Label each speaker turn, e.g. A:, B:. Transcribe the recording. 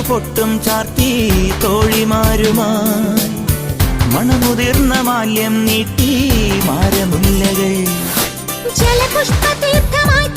A: പൊട്ടും ചാർത്തി തോഴിമാരുമായി മണമുതിർന്ന മാല്യം നീട്ടി മാരമുല്ലകൾ
B: ജലപുഷ്പതീർത്ഥമായി